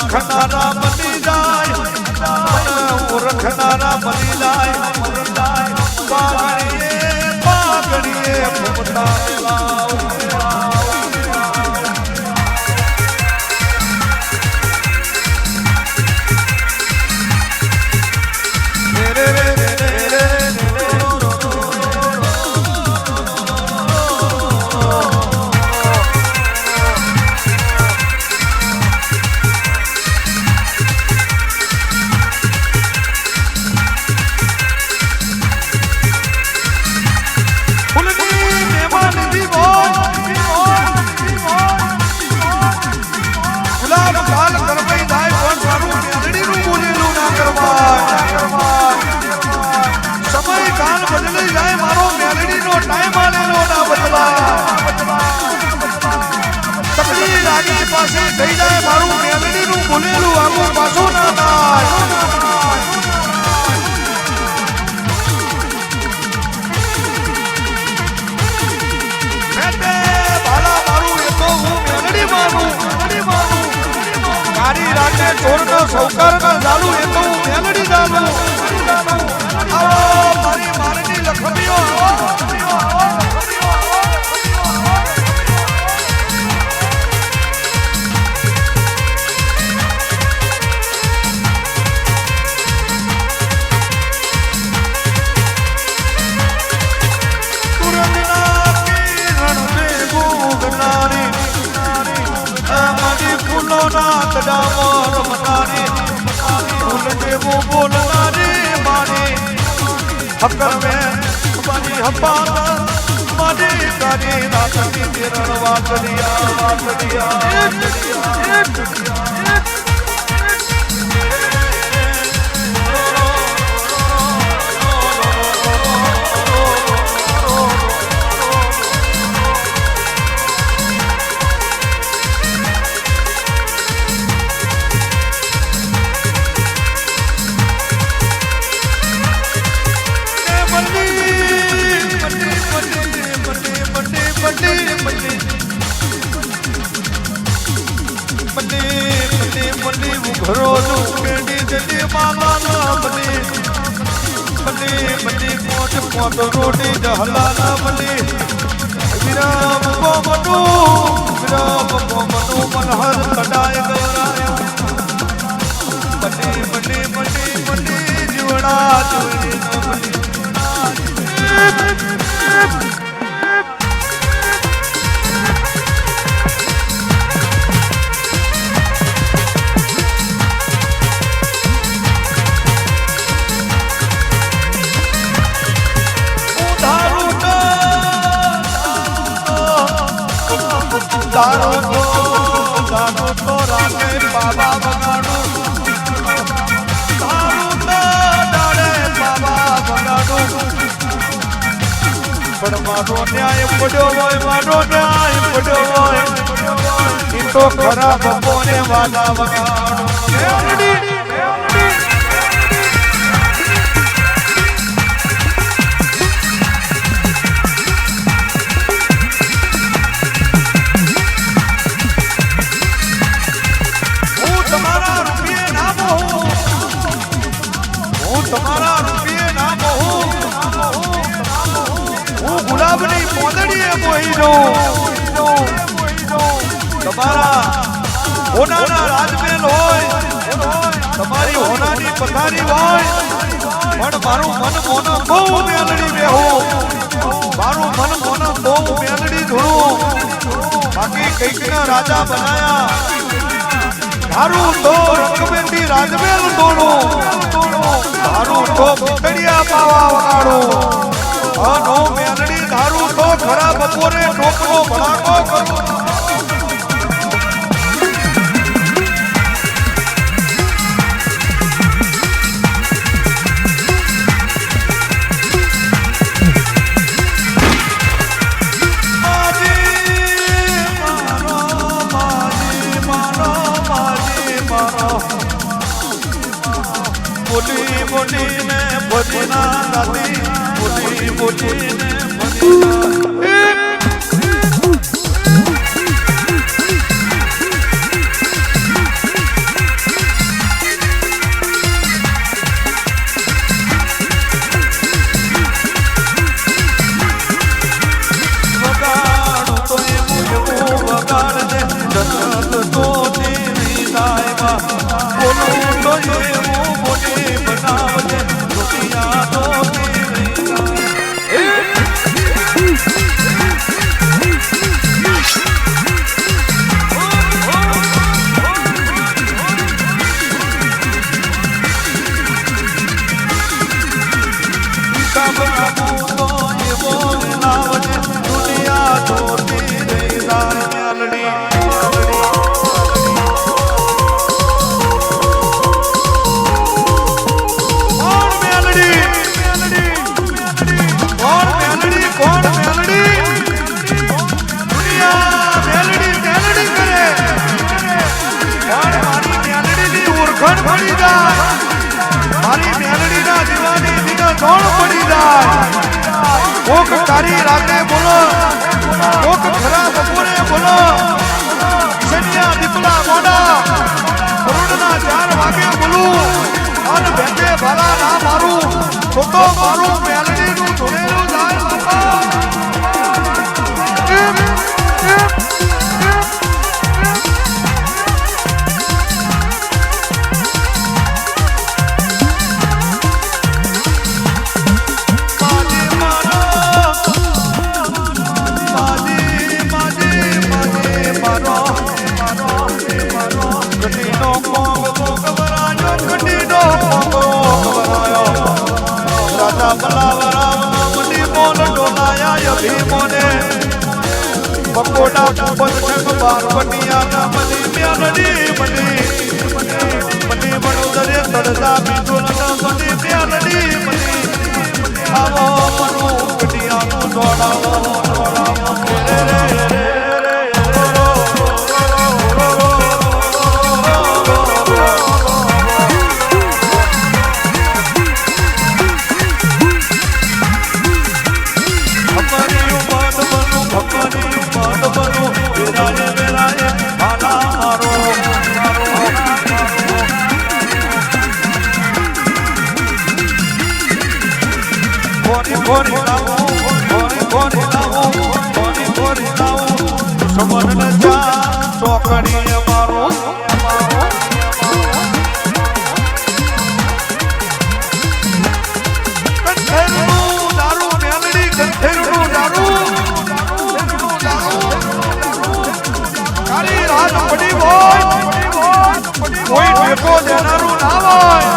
रखनारा बनी जाए रखनारा बनी जाए पागड़िए घूमता થઈ જાય મારું મેલડીનું બોલેલું આગું પાછું ના થાય ભાલા મારું એ તો હું મેલડી મારું મારી રાતે ચોરનો સૌકાર ના ચાલુ એ તો હું મેલડી ચાલુ મારી મારની લખમીઓ हक्कर में बनी हब्बाना मनी करी रातनी किरण वासलिया घरों पेड़ी जटी माला ना बनी बनी बनी कोट कोट रोटी जहला ना बनी विराम को मनु मनहर कटाए गया बनी बनी बनी बनी जीवड़ा जीवनी ना बनी दारू तो राखे बाबा बगाड़ू दारू तो डाले बाबा बगाड़ू पण मारो न्याय पड्यो होय ઈ તો ખરા બપોરે વાલા વગાડો મોદડીએ મોહી જાઉં તમારા હોનાના રાજમહેલ હોય તમારી હોનાની પથારી હોય પણ મારું મન મોન બહુ મેલડી બેહું મારું મન મોન બહુ મેલડી ધૂણું બાકી કઈકના રાજા બનાયા મારું તો રંગબેટી રાજમહેલ તોડું મારું તો પીતળિયા પાવા વગાડું અનો મેલડી ધારું તો ખરા બપોરે ટોકનો ભડાકો કરું બોલી બોલીને ભજના ગાતી બોલી બોલીને વગાડું તો એવું વગાડ દે જગત તો તેરી દાયવા બોલું તો એવું બોલી બનાવજે દુનિયા તો મારી મેલડીના દીવાની દીના ધોળ પડી જાય કોક તારી રાતે બોલો કોક ખરા બપોરે બોલો શનિયા દીપડા મોડા કરુણના 4 વાગે બોલું અને બેટે ભાલા ના મારું તો મારું મેલડીનું ધોળેલું જાય પકોડા પંચક પાર્વતીયા મની મેલડી મની મની વડોદરે તડતા બીજું મની મેલડી મની આવો મનું કટિયાનું દોડાવો દોડાવો રે રે રે કોની લાવું સમન ન જા ચોકડી મારો કંઠેરનું દારૂ મેલડી કંઠેરનું દારૂ કાળી રાત પડી હોય કોઈ ઠેકો દેનારું ના હોય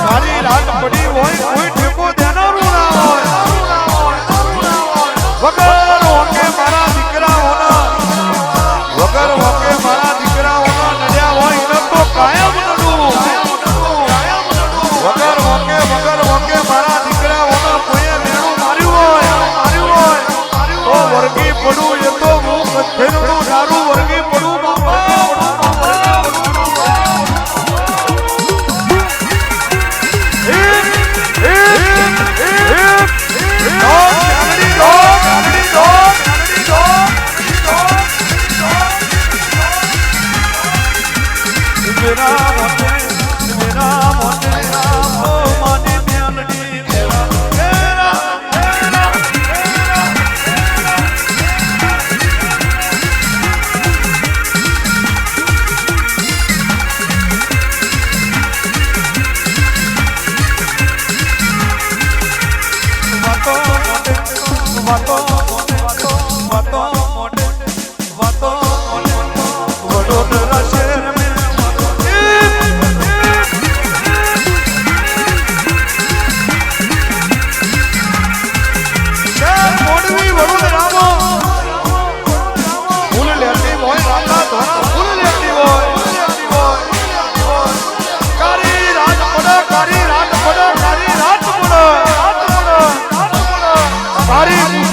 કાળી રાત પડી હોય કોઈ ઠેકો દેનારું ના હોય વગર હોકે મારા દીકરાઓના નડ્યા હોય ન તો કાયમ નડું વગર હોકે મારા દીકરાઓના કોઈએ મેણું માર્યું હોય તો વર્ગી પડું એ તો હું કંઠેરનું દારૂ વર્ગી પડું બાપા વાતો વાતો વાતો વડોદરા શહેર મેં મોડવી વડોદરામાં ફૂલ લેતી હોય રાતા ધોરા ફૂલ લેતી હોય કારી રાત પડે કારી રાત પડે કારી રાત પડે કારી